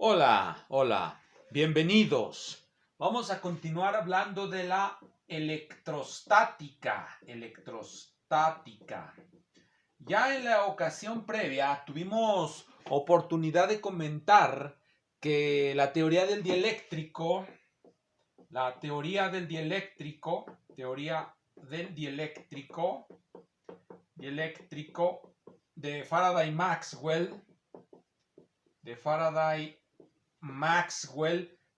Hola, hola, bienvenidos. Vamos a continuar hablando de la electrostática. Ya en la ocasión previa tuvimos oportunidad de comentar que la teoría del dieléctrico, de Faraday-Maxwell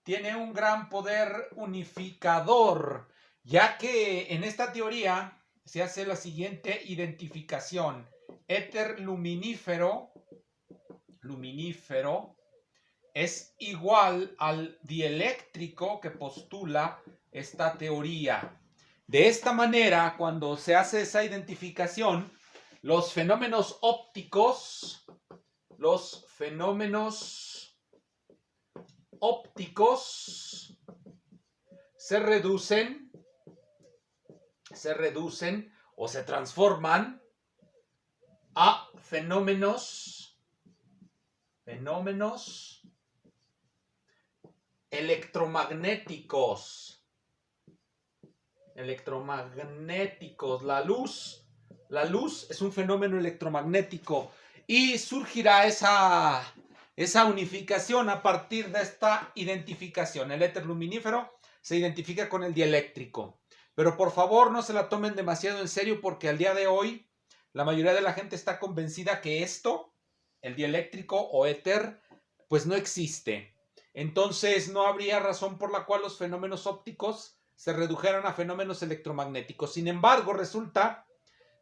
tiene un gran poder unificador, ya que en esta teoría se hace la siguiente identificación: éter luminífero es igual al dieléctrico que postula esta teoría. De esta manera, cuando se hace esa identificación, los fenómenos ópticos se reducen o se transforman a fenómenos electromagnéticos. La luz es un fenómeno electromagnético y surgirá esa unificación a partir de esta identificación. El éter luminífero se identifica con el dieléctrico. Pero por favor no se la tomen demasiado en serio, porque al día de hoy la mayoría de la gente está convencida que esto, el dieléctrico o éter, pues no existe. Entonces no habría razón por la cual los fenómenos ópticos se redujeran a fenómenos electromagnéticos. Sin embargo, resulta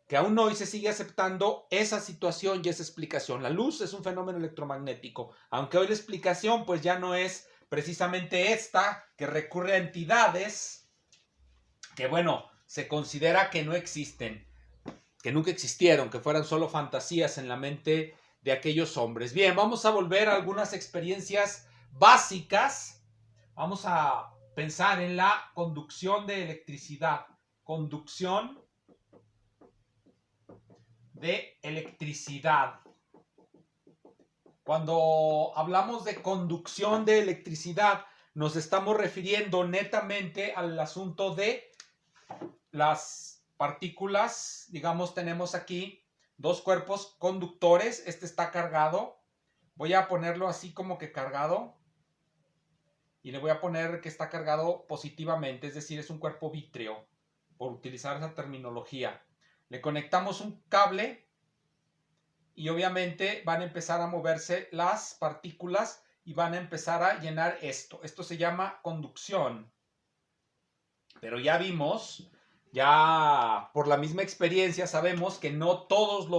que aún hoy se sigue aceptando esa situación y esa explicación. La luz es un fenómeno electromagnético, aunque hoy la explicación pues ya no es precisamente esta, que recurre a entidades que, bueno, se considera que no existen, que nunca existieron, que fueran solo fantasías en la mente de aquellos hombres. Bien, vamos a volver a algunas experiencias básicas. Vamos a pensar en la conducción de electricidad. Cuando hablamos de conducción de electricidad, nos estamos refiriendo netamente al asunto de las partículas. Digamos, tenemos aquí dos cuerpos conductores. Este está cargado. Voy a ponerlo así como que cargado. Y le voy a poner que está cargado positivamente, es decir, es un cuerpo vítreo, por utilizar esa terminología. Le conectamos un cable y obviamente van a empezar a moverse las partículas y van a empezar a llenar esto. Esto se llama conducción. Pero ya vimos, ya por la misma experiencia sabemos que no todos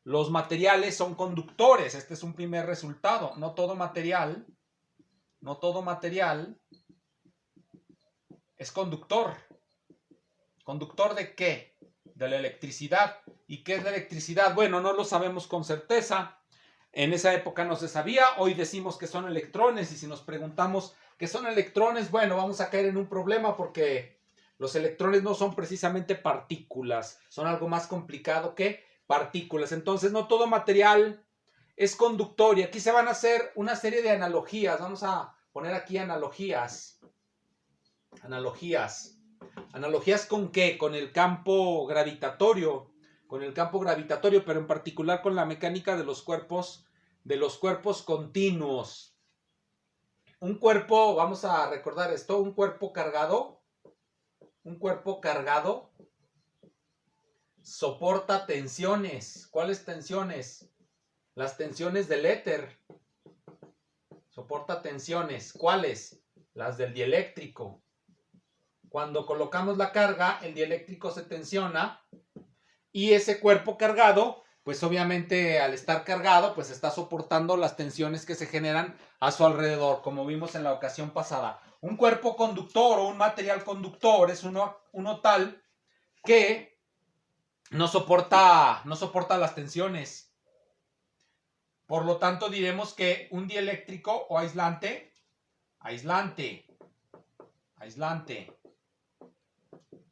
los materiales son conductores. Este es un primer resultado. No todo material es conductor. ¿Conductor de qué? De la electricidad. ¿Y qué es la electricidad? Bueno, no lo sabemos con certeza. En esa época no se sabía. Hoy decimos que son electrones, y si nos preguntamos qué son electrones, bueno, vamos a caer en un problema, porque los electrones no son precisamente partículas, son algo más complicado que partículas. Entonces, no todo material es conductor, y aquí se van a hacer una serie de analogías. Vamos a poner aquí analogías. ¿Analogías con qué? Con el campo gravitatorio. Pero en particular con la mecánica de los cuerpos continuos. Un cuerpo, vamos a recordar esto, un cuerpo cargado soporta tensiones. ¿Cuáles tensiones? Las tensiones del éter. Soporta tensiones. ¿Cuáles? Las del dieléctrico. Cuando colocamos la carga, el dieléctrico se tensiona, y ese cuerpo cargado, pues obviamente al estar cargado, pues está soportando las tensiones que se generan a su alrededor, como vimos en la ocasión pasada. Un cuerpo conductor o un material conductor es uno tal que no soporta las tensiones. Por lo tanto, diremos que un dieléctrico o aislante,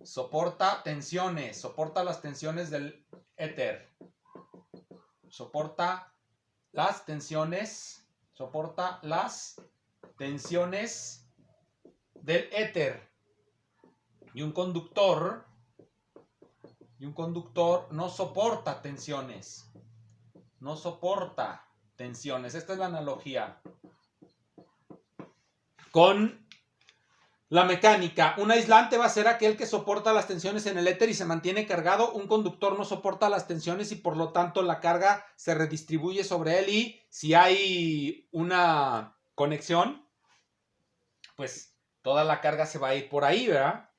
soporta tensiones, soporta las tensiones del éter. Soporta las tensiones Soporta las tensiones del éter. Y un conductor no soporta tensiones. No soporta tensiones. Esta es la analogía con la mecánica. Un aislante va a ser aquel que soporta las tensiones en el éter y se mantiene cargado. Un conductor no soporta las tensiones y por lo tanto la carga se redistribuye sobre él, y si hay una conexión, pues toda la carga se va a ir por ahí, ¿verdad?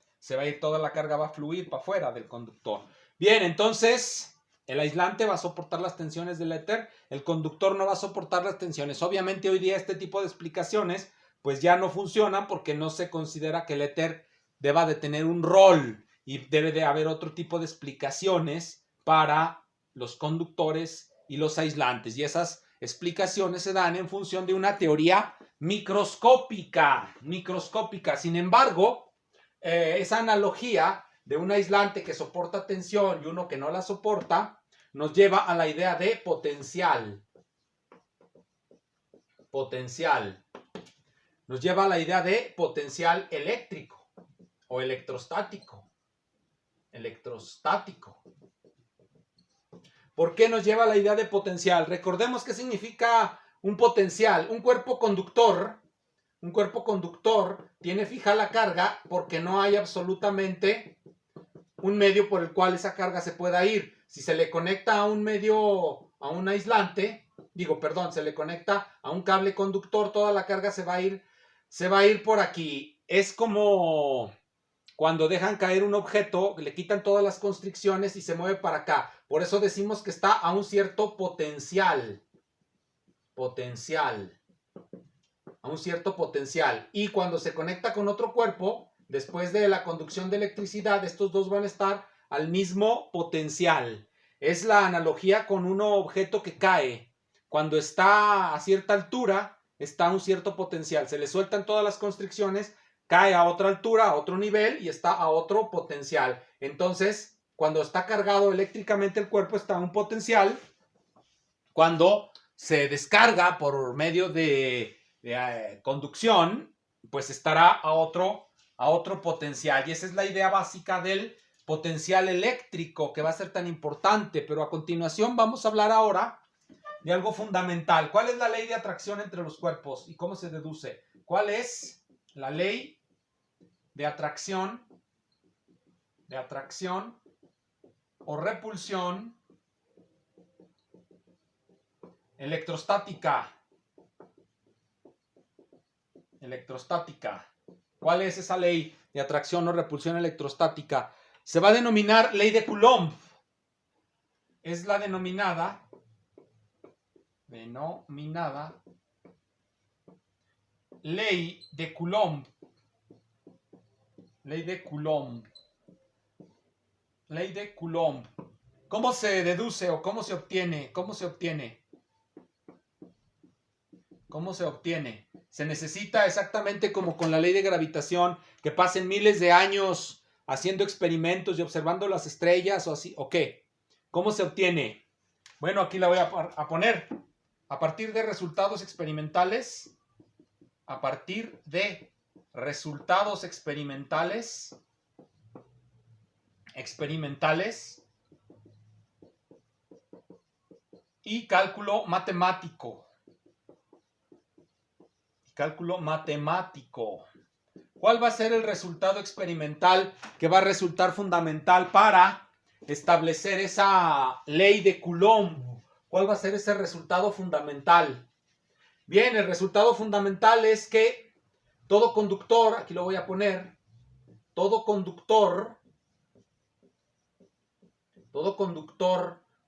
Toda la carga va a fluir para afuera del conductor. Bien, entonces el aislante va a soportar las tensiones del éter, el conductor no va a soportar las tensiones. Obviamente hoy día este tipo de explicaciones pues ya no funcionan porque no se considera que el éter deba de tener un rol y debe de haber otro tipo de explicaciones para los conductores y los aislantes, y esas explicaciones se dan en función de una teoría microscópica. Sin embargo, esa analogía de un aislante que soporta tensión y uno que no la soporta nos lleva a la idea de potencial. Nos lleva a la idea de potencial eléctrico o electrostático. ¿Por qué nos lleva a la idea de potencial? Recordemos qué significa un potencial. Un cuerpo conductor tiene fija la carga porque no hay absolutamente un medio por el cual esa carga se pueda ir. Si se le conecta a un medio, a un aislante, se le conecta a un cable conductor, toda la carga se va a ir por aquí. Es como cuando dejan caer un objeto, le quitan todas las constricciones y se mueve para acá. Por eso decimos que está a un cierto potencial. A un cierto potencial. Y cuando se conecta con otro cuerpo, después de la conducción de electricidad, estos dos van a estar al mismo potencial. Es la analogía con un objeto que cae. Cuando está a cierta altura, está a un cierto potencial. Se le sueltan todas las constricciones, cae a otra altura, a otro nivel y está a otro potencial. Entonces, cuando está cargado eléctricamente el cuerpo está a un potencial. Cuando se descarga por medio de conducción, pues estará a otro potencial. Y esa es la idea básica del potencial eléctrico, que va a ser tan importante. Pero a continuación vamos a hablar ahora de algo fundamental. ¿Cuál es la ley de atracción entre los cuerpos y cómo se deduce? ¿Cuál es la ley de atracción o repulsión electrostática? ¿Cuál es esa ley de atracción o repulsión electrostática? Se va a denominar ley de Coulomb. Es la denominada ley de Coulomb. ¿Cómo se deduce o cómo se obtiene? Se necesita, exactamente como con la ley de gravitación, que pasen miles de años haciendo experimentos y observando las estrellas o así. ¿O qué? ¿Cómo se obtiene? Bueno, aquí la voy a poner. A partir de resultados experimentales. Y cálculo matemático. ¿Cuál va a ser el resultado experimental que va a resultar fundamental para establecer esa ley de Coulomb? ¿Cuál va a ser ese resultado fundamental? Bien, el resultado fundamental es que todo conductor, aquí lo voy a poner, todo conductor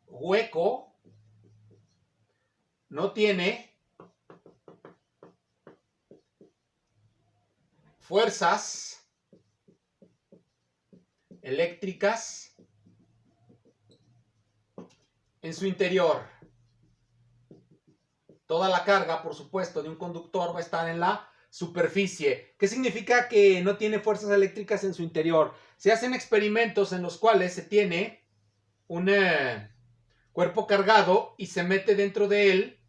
hueco no tiene fuerzas eléctricas en su interior. Toda la carga, por supuesto, de un conductor va a estar en la superficie. ¿Qué significa que no tiene fuerzas eléctricas en su interior? Se hacen experimentos en los cuales se tiene un cuerpo cargado y se mete dentro de él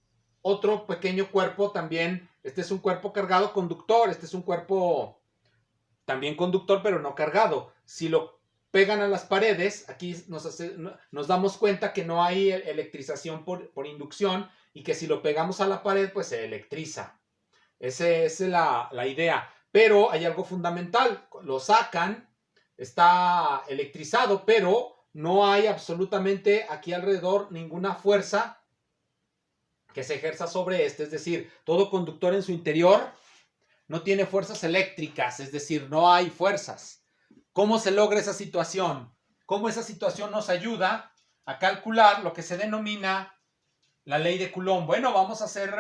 otro pequeño cuerpo también. Este es un cuerpo cargado conductor. Este es un cuerpo también conductor, pero no cargado. Si lo pegan a las paredes, aquí nos damos cuenta que no hay electrización por inducción y que si lo pegamos a la pared, pues se electriza. Esa es la idea. Pero hay algo fundamental. Lo sacan, está electrizado, pero no hay absolutamente aquí alrededor ninguna fuerza que se ejerza sobre este. Es decir, todo conductor en su interior no tiene fuerzas eléctricas, es decir, no hay fuerzas. ¿Cómo se logra esa situación? ¿Cómo esa situación nos ayuda a calcular lo que se denomina la ley de Coulomb? Bueno, vamos a hacer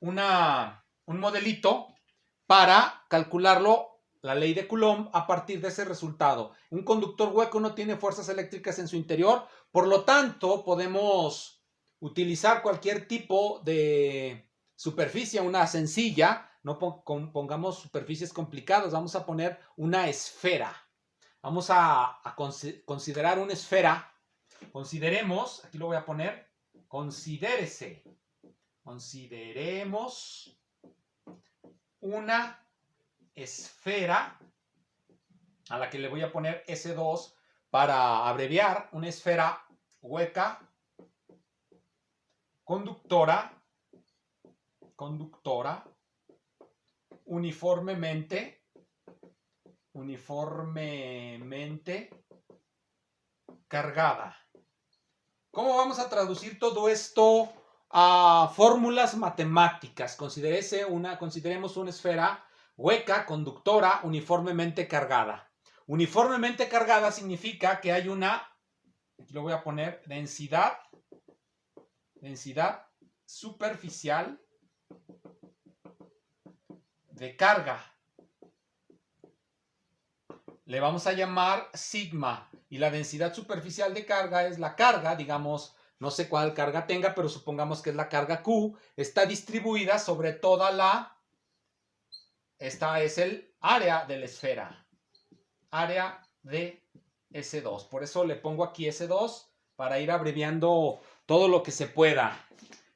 un modelito para calcularlo, la ley de Coulomb, a partir de ese resultado. Un conductor hueco no tiene fuerzas eléctricas en su interior, por lo tanto, podemos utilizar cualquier tipo de superficie, una sencilla, no pongamos superficies complicadas, vamos a poner una esfera. Vamos a considerar una esfera. Consideremos, aquí lo voy a poner, consideremos una esfera a la que le voy a poner S2 para abreviar, una esfera hueca, conductora, uniformemente cargada. ¿Cómo vamos a traducir todo esto a fórmulas matemáticas? Consideremos una esfera hueca, conductora, uniformemente cargada. Uniformemente cargada significa que hay una, aquí lo voy a poner, densidad superficial de carga. Le vamos a llamar sigma, y la densidad superficial de carga es la carga, digamos, no sé cuál carga tenga, pero supongamos que es la carga Q, está distribuida sobre toda esta es el área de la esfera, área de S2, por eso le pongo aquí S2 para ir abreviando todo lo que se pueda.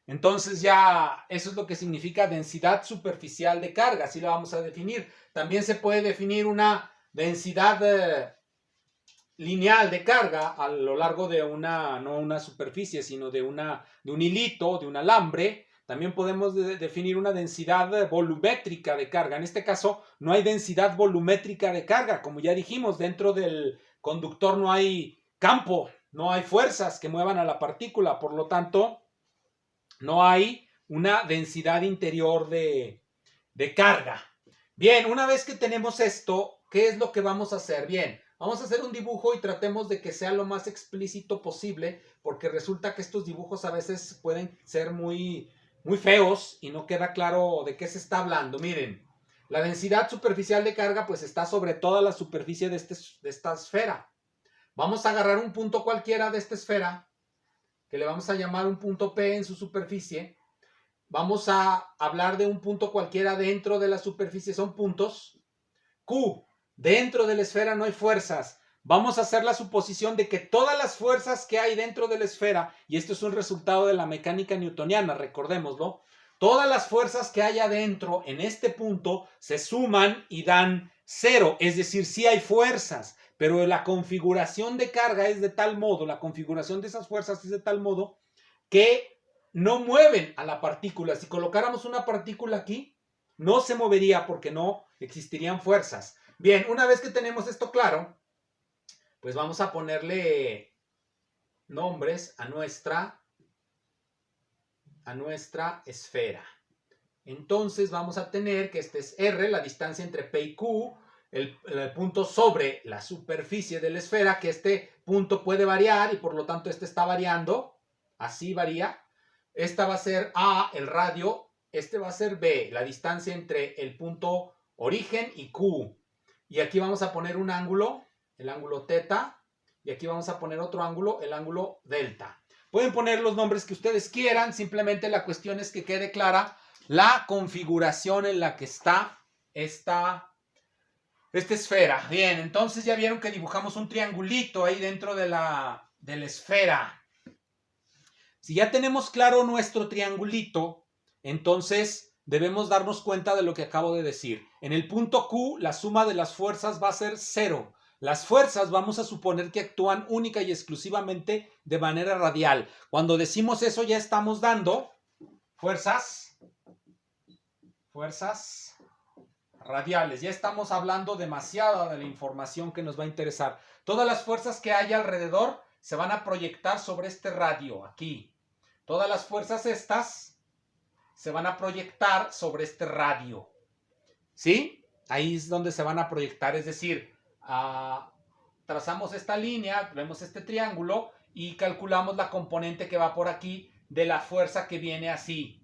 Entonces ya eso es lo que significa densidad superficial de carga, así lo vamos a definir. También se puede definir una densidad lineal de carga a lo largo de no una superficie, sino de un hilito, de un alambre. También podemos definir una densidad volumétrica de carga. En este caso, no hay densidad volumétrica de carga. Como ya dijimos, dentro del conductor no hay campo, no hay fuerzas que muevan a la partícula. Por lo tanto, no hay una densidad interior de carga. Bien, una vez que tenemos esto, ¿qué es lo que vamos a hacer? Bien, vamos a hacer un dibujo y tratemos de que sea lo más explícito posible, porque resulta que estos dibujos a veces pueden ser muy feos y no queda claro de qué se está hablando. Miren, la densidad superficial de carga pues está sobre toda la superficie de esta esfera. Vamos a agarrar un punto cualquiera de esta esfera, que le vamos a llamar un punto P en su superficie. Vamos a hablar de un punto cualquiera dentro de la superficie, son puntos. Q, dentro de la esfera no hay fuerzas. Vamos a hacer la suposición de que todas las fuerzas que hay dentro de la esfera, y esto es un resultado de la mecánica newtoniana, recordémoslo, todas las fuerzas que hay adentro en este punto se suman y dan 0, es decir, sí hay fuerzas, pero la configuración de carga es de tal modo, la configuración de esas fuerzas es de tal modo que no mueven a la partícula. Si colocáramos una partícula aquí, no se movería porque no existirían fuerzas. Bien, una vez que tenemos esto claro, pues vamos a ponerle nombres a nuestra esfera. Entonces vamos a tener que este es R, la distancia entre P y Q, el punto sobre la superficie de la esfera, que este punto puede variar y por lo tanto este está variando, así varía. Esta va a ser A, el radio, este va a ser B, la distancia entre el punto origen y Q. Y aquí vamos a poner un ángulo, el ángulo teta, y aquí vamos a poner otro ángulo, el ángulo delta. Pueden poner los nombres que ustedes quieran, simplemente la cuestión es que quede clara la configuración en la que está esta esfera. Bien, entonces ya vieron que dibujamos un triangulito ahí dentro de la esfera. Si ya tenemos claro nuestro triangulito, entonces debemos darnos cuenta de lo que acabo de decir. En el punto Q, la suma de las fuerzas va a ser 0. Las fuerzas vamos a suponer que actúan única y exclusivamente de manera radial. Cuando decimos eso ya estamos dando fuerzas radiales. Ya estamos hablando demasiada de la información que nos va a interesar. Todas las fuerzas que hay alrededor se van a proyectar sobre este radio aquí. Todas las fuerzas estas se van a proyectar sobre este radio. ¿Sí? Ahí es donde se van a proyectar, es decir, trazamos esta línea, vemos este triángulo y calculamos la componente que va por aquí de la fuerza que viene así.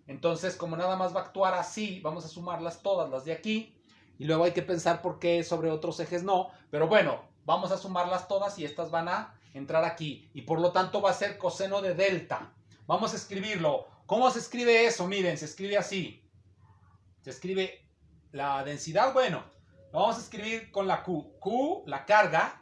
Entonces, como nada más va a actuar así, vamos a sumarlas todas las de aquí y luego hay que pensar por qué sobre otros ejes no, pero bueno, vamos a sumarlas todas y estas van a entrar aquí y por lo tanto va a ser coseno de delta. Vamos a escribirlo. ¿Cómo se escribe eso? Miren, se escribe así. Se escribe la densidad, bueno, lo vamos a escribir con la Q. Q, la carga,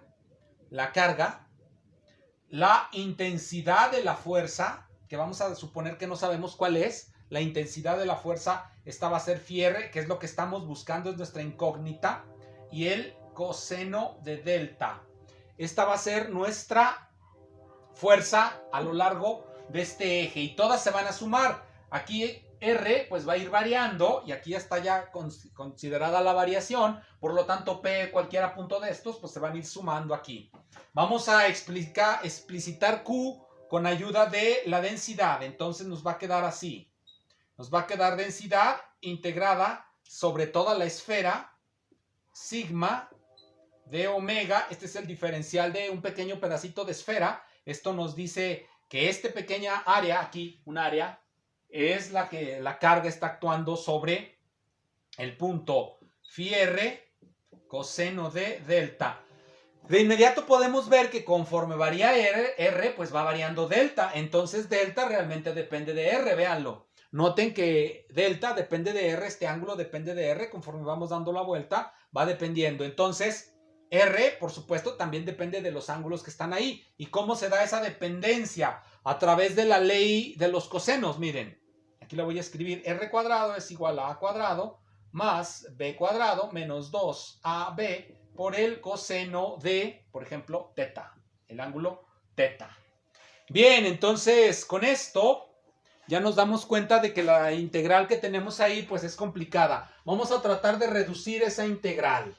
la intensidad de la fuerza, que vamos a suponer que no sabemos cuál es. La intensidad de la fuerza, esta va a ser phi r, que es lo que estamos buscando, es nuestra incógnita. Y el coseno de delta. Esta va a ser nuestra fuerza a lo largo de este eje. Y todas se van a sumar. Aquí R pues va a ir variando y aquí ya está ya considerada la variación. Por lo tanto, P, cualquiera punto de estos, pues se van a ir sumando aquí. Vamos a explicitar Q con ayuda de la densidad. Entonces nos va a quedar así. Nos va a quedar densidad integrada sobre toda la esfera, sigma de omega. Este es el diferencial de un pequeño pedacito de esfera. Esto nos dice que esta pequeña área, aquí, un área, es la que la carga está actuando sobre el punto phi r coseno de delta. De inmediato podemos ver que conforme varía R, pues va variando delta. Entonces delta realmente depende de R, véanlo. Noten que delta depende de R, este ángulo depende de R, conforme vamos dando la vuelta, va dependiendo. Entonces, R, por supuesto, también depende de los ángulos que están ahí. ¿Y cómo se da esa dependencia? A través de la ley de los cosenos, miren. Aquí lo voy a escribir, R cuadrado es igual a A cuadrado más B cuadrado menos 2AB por el coseno de, por ejemplo, teta, el ángulo teta. Bien, entonces, con esto ya nos damos cuenta de que la integral que tenemos ahí pues es complicada. Vamos a tratar de reducir esa integral.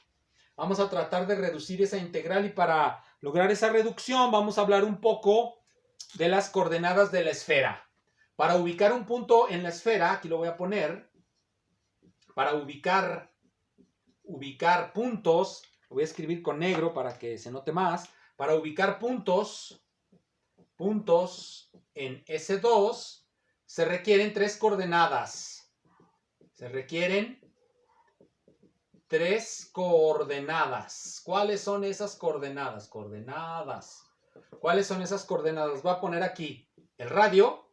Vamos a tratar de reducir esa integral y para lograr esa reducción vamos a hablar un poco de las coordenadas de la esfera. Para ubicar un punto en la esfera, aquí lo voy a poner, para ubicar puntos, lo voy a escribir con negro para que se note más, para ubicar puntos en S2, se requieren 3 coordenadas. Se requieren 3 coordenadas. ¿Cuáles son esas coordenadas? ¿Cuáles son esas coordenadas? Voy a poner aquí el radio,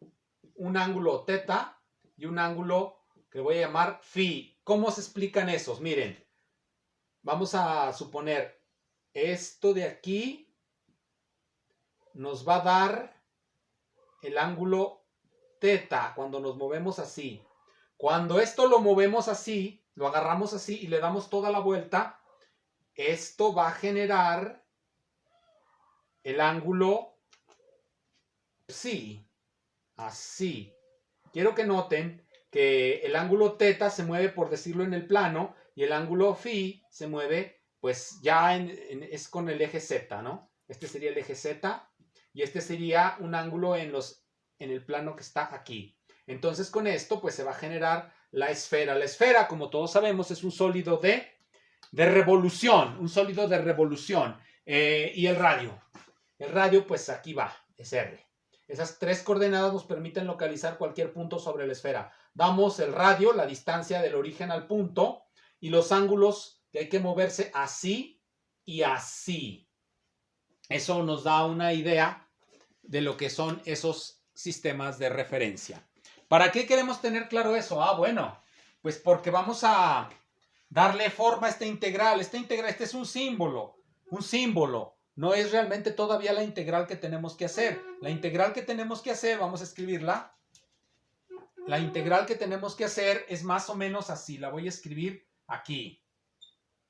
un ángulo teta y un ángulo que voy a llamar phi. ¿Cómo se explican esos? Miren, vamos a suponer esto de aquí nos va a dar el ángulo teta cuando nos movemos así. Cuando esto lo movemos así, lo agarramos así y le damos toda la vuelta, esto va a generar el ángulo psi, así. Quiero que noten que el ángulo teta se mueve, por decirlo, en el plano y el ángulo phi se mueve, pues ya es con el eje z, ¿no? Este sería el eje z y este sería un ángulo en el plano que está aquí. Entonces con esto pues se va a generar la esfera. La esfera, como todos sabemos, es un sólido de revolución, y el radio pues aquí va, es R. Esas 3 coordenadas nos permiten localizar cualquier punto sobre la esfera. Damos el radio, la distancia del origen al punto y los ángulos que hay que moverse así y así. Eso nos da una idea de lo que son esos sistemas de referencia. ¿Para qué queremos tener claro eso? Bueno, pues porque vamos a darle forma a esta integral. Este es un símbolo. no es realmente todavía la integral que tenemos que hacer. La integral que tenemos que hacer, vamos a escribirla. La integral que tenemos que hacer es más o menos así. La voy a escribir aquí.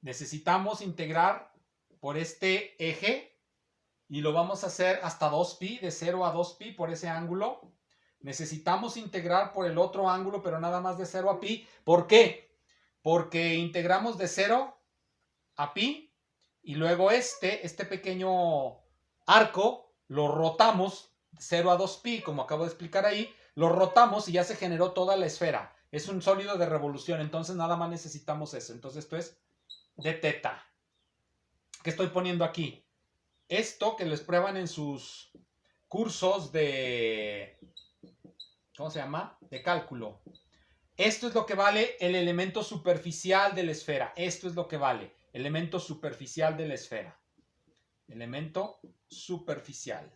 Necesitamos integrar por este eje y lo vamos a hacer hasta 2pi, de 0 a 2pi por ese ángulo. Necesitamos integrar por el otro ángulo, pero nada más de 0 a pi. ¿Por qué? Porque integramos de 0 a pi y luego este pequeño arco lo rotamos de 0 a 2pi, como acabo de explicar ahí, lo rotamos y ya se generó toda la esfera. Es un sólido de revolución, entonces nada más necesitamos eso. Entonces esto es de teta. ¿Qué estoy poniendo aquí? Esto que les prueban en sus cursos de... ¿Cómo se llama? De cálculo. Esto es lo que vale el elemento superficial de la esfera. Esto es lo que vale. Elemento superficial de la esfera. Elemento superficial.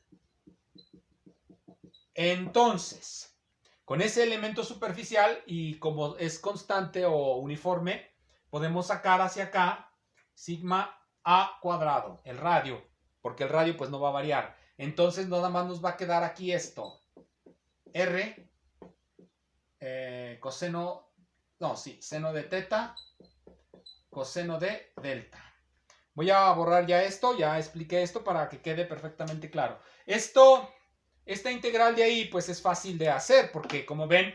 Entonces, con ese elemento superficial y como es constante o uniforme, podemos sacar hacia acá sigma a cuadrado, el radio, porque el radio pues no va a variar. Entonces nada más nos va a quedar aquí esto. R seno de teta, coseno de delta. Voy a borrar ya esto, ya expliqué esto para que quede perfectamente claro. Esta integral de ahí pues es fácil de hacer porque como ven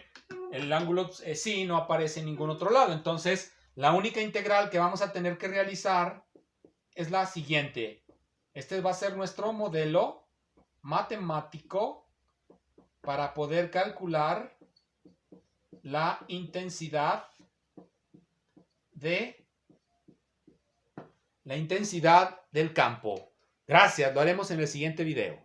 el ángulo sí no aparece en ningún otro lado. Entonces la única integral que vamos a tener que realizar es la siguiente. Este va a ser nuestro modelo matemático para poder calcular la intensidad del campo. Gracias, lo haremos en el siguiente video.